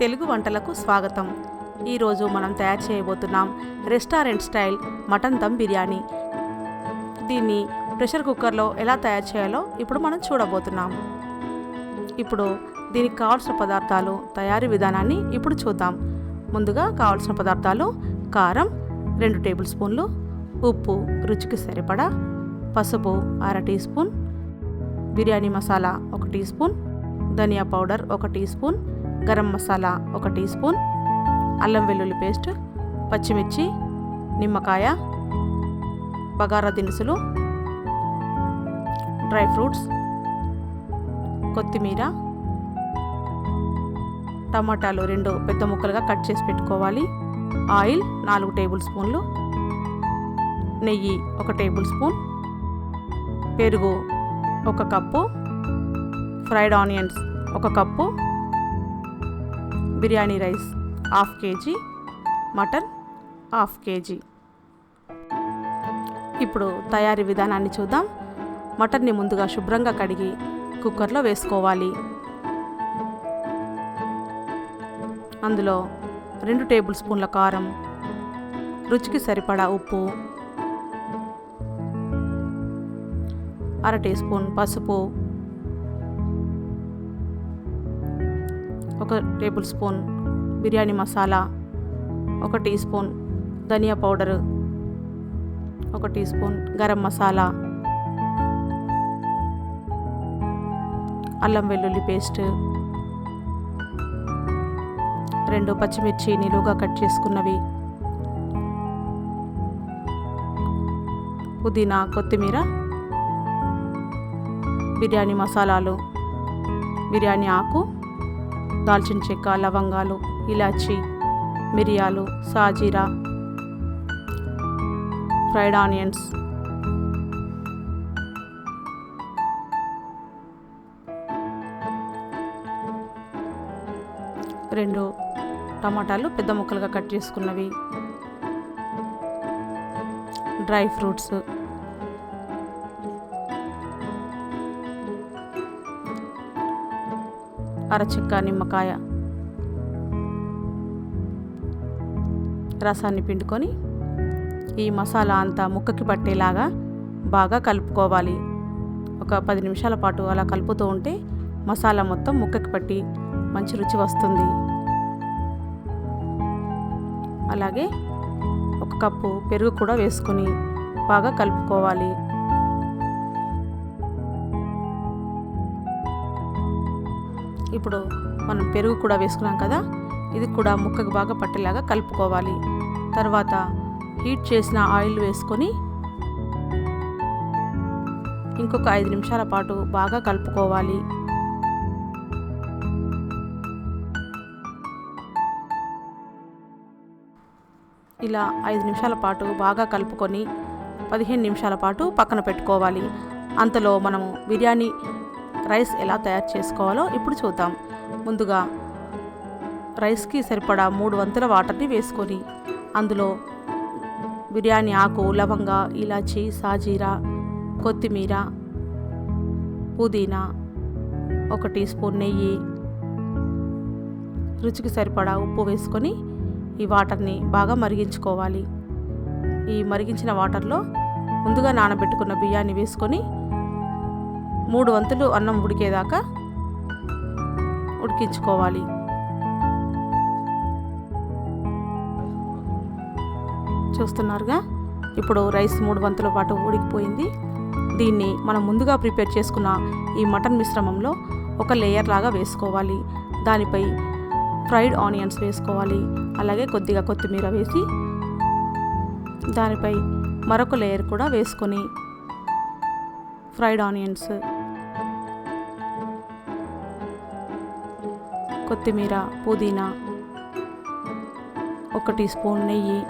తెలుగు వంటలకు స్వాగతం. ఈరోజు మనం తయారు చేయబోతున్నాం restaurant style mutton dum biryani. దీన్ని ప్రెషర్ కుక్కర్లో ఎలా తయారు చేయాలో ఇప్పుడు మనం చూడబోతున్నాం. ఇప్పుడు దీనికి కావాల్సిన పదార్థాలు, తయారీ విధానాన్ని ఇప్పుడు చూద్దాం. ముందుగా కావాల్సిన పదార్థాలు: కారం 2 టేబుల్ స్పూన్లు, ఉప్పు రుచికి సరిపడా, పసుపు 1/2 teaspoon, biryani masala 1 teaspoon, ధనియా powder 1 teaspoon, garam masala 1 teaspoon, అల్లం వెల్లుల్లి పేస్ట్, పచ్చిమిర్చి, నిమ్మకాయ, బగారా దినుసులు, డ్రై ఫ్రూట్స్, కొత్తిమీర, టమాటాలు 2 పెద్ద ముక్కలుగా కట్ చేసి పెట్టుకోవాలి, ఆయిల్ 4 టేబుల్ స్పూన్లు, నెయ్యి 1 టేబుల్ స్పూన్, పెరుగు 1 cup, fried onions 1 cup, biryani rice 1/2 KG, mutton 1/2 KG. ఇప్పుడు తయారీ విధానాన్ని చూద్దాం. మటన్ని ముందుగా శుభ్రంగా కడిగి కుక్కర్లో వేసుకోవాలి. అందులో 2 టేబుల్ స్పూన్ల కారం, రుచికి సరిపడా ఉప్పు, 1/2 టీ స్పూన్ పసుపు, 1 tablespoon biryani masala, 1 teaspoon ధనియా powder, 1 teaspoon garam masala, అల్లం వెల్లుల్లి పేస్ట్, 2 పచ్చిమిర్చి నిలువుగా కట్ చేసుకున్నవి, పుదీనా కొత్తిమీర, బిర్యానీ మసాలాలు, బిర్యానీ ఆకు, దాల్చిన చెక్క, లవంగాలు, ఇలాచి, మిరియాలు, సాజీరా, ఫ్రైడ్ ఆనియన్స్, రెండు టమాటాలు పెద్ద ముక్కలుగా కట్ చేసుకున్నవి, డ్రై ఫ్రూట్స్, అరచెక్క నిమ్మకాయ రసాన్ని పిండుకొని ఈ మసాలా అంతా ముక్కకి పట్టేలాగా బాగా కలుపుకోవాలి. ఒక 10 నిమిషాల పాటు అలా కలుపుతూ ఉంటే మసాలా మొత్తం ముక్కకి పట్టి మంచి రుచి వస్తుంది. అలాగే 1 కప్పు పెరుగు కూడా వేసుకొని బాగా కలుపుకోవాలి. ఇప్పుడు మనం పెరుగు కూడా వేసుకున్నాం కదా, ఇది కూడా ముక్కకు బాగా పట్టేలాగా కలుపుకోవాలి. తర్వాత హీట్ చేసిన ఆయిల్ వేసుకొని ఇంకొక 5 నిమిషాల పాటు బాగా కలుపుకోవాలి. ఇలా 5 నిమిషాల పాటు బాగా కలుపుకొని 15 నిమిషాల పాటు పక్కన పెట్టుకోవాలి. అంతలో మనము బిర్యానీ రైస్ ఎలా తయారు చేసుకోవాలో ఇప్పుడు చూద్దాం. ముందుగా రైస్కి సరిపడా 3 వంతుల వాటర్ని వేసుకొని అందులో బిర్యానీ ఆకు, లవంగా, ఇలాచి, సాజీరా, కొత్తిమీర, పుదీనా, 1 టీ స్పూన్ నెయ్యి, రుచికి సరిపడా ఉప్పు వేసుకొని ఈ వాటర్ని బాగా మరిగించుకోవాలి. ఈ మరిగించిన వాటర్లో ముందుగా నానబెట్టుకున్న బియ్యాన్ని వేసుకొని 3 వంతులు అన్నం ఉడికేదాకా ఉడికించుకోవాలి. చూస్తున్నారుగా, ఇప్పుడు రైస్ 3 వంతుల పాటు ఉడికిపోయింది. దీన్ని మనం ముందుగా ప్రిపేర్ చేసుకున్న ఈ మటన్ మిశ్రమంలో ఒక లేయర్ లాగా వేసుకోవాలి. దానిపై ఫ్రైడ్ ఆనియన్స్ వేసుకోవాలి. అలాగే కొద్దిగా కొత్తిమీర వేసి దానిపై మరొక లేయర్ కూడా వేసుకొని ఫ్రైడ్ ఆనియన్స్, కొత్తిమీర, పుదీనా, 1 టీ స్పూన్ నెయ్యి,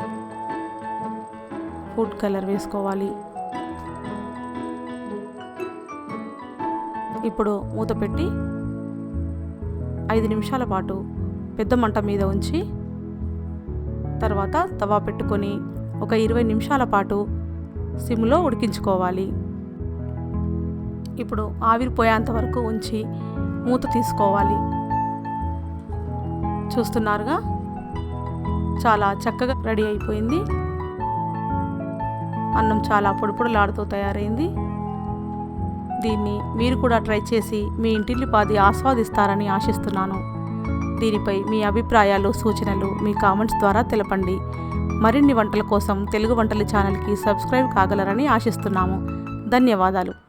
ఫుడ్ కలర్ వేసుకోవాలి. ఇప్పుడు మూత పెట్టి 5 నిమిషాల పాటు పెద్ద మంట మీద ఉంచి తర్వాత తవా పెట్టుకొని ఒక 20 నిమిషాల పాటు సిమ్లో ఉడికించుకోవాలి. ఇప్పుడు ఆవిరి పోయేంత వరకు ఉంచి మూత తీసుకోవాలి. చూస్తున్నారుగా చాలా చక్కగా రెడీ అయిపోయింది. అన్నం చాలా పొడిపొడిలాడుతూ తయారైంది. దీన్ని మీరు కూడా ట్రై చేసి మీ ఇంటిల్లిపాది ఆస్వాదిస్తారని ఆశిస్తున్నాను. దీనిపై మీ అభిప్రాయాలు, సూచనలు మీ కామెంట్స్ ద్వారా తెలపండి. మరిన్ని వంటల కోసం తెలుగు వంటలు ఛానల్కి సబ్స్క్రైబ్ కాగలరని ఆశిస్తున్నాము. ధన్యవాదాలు.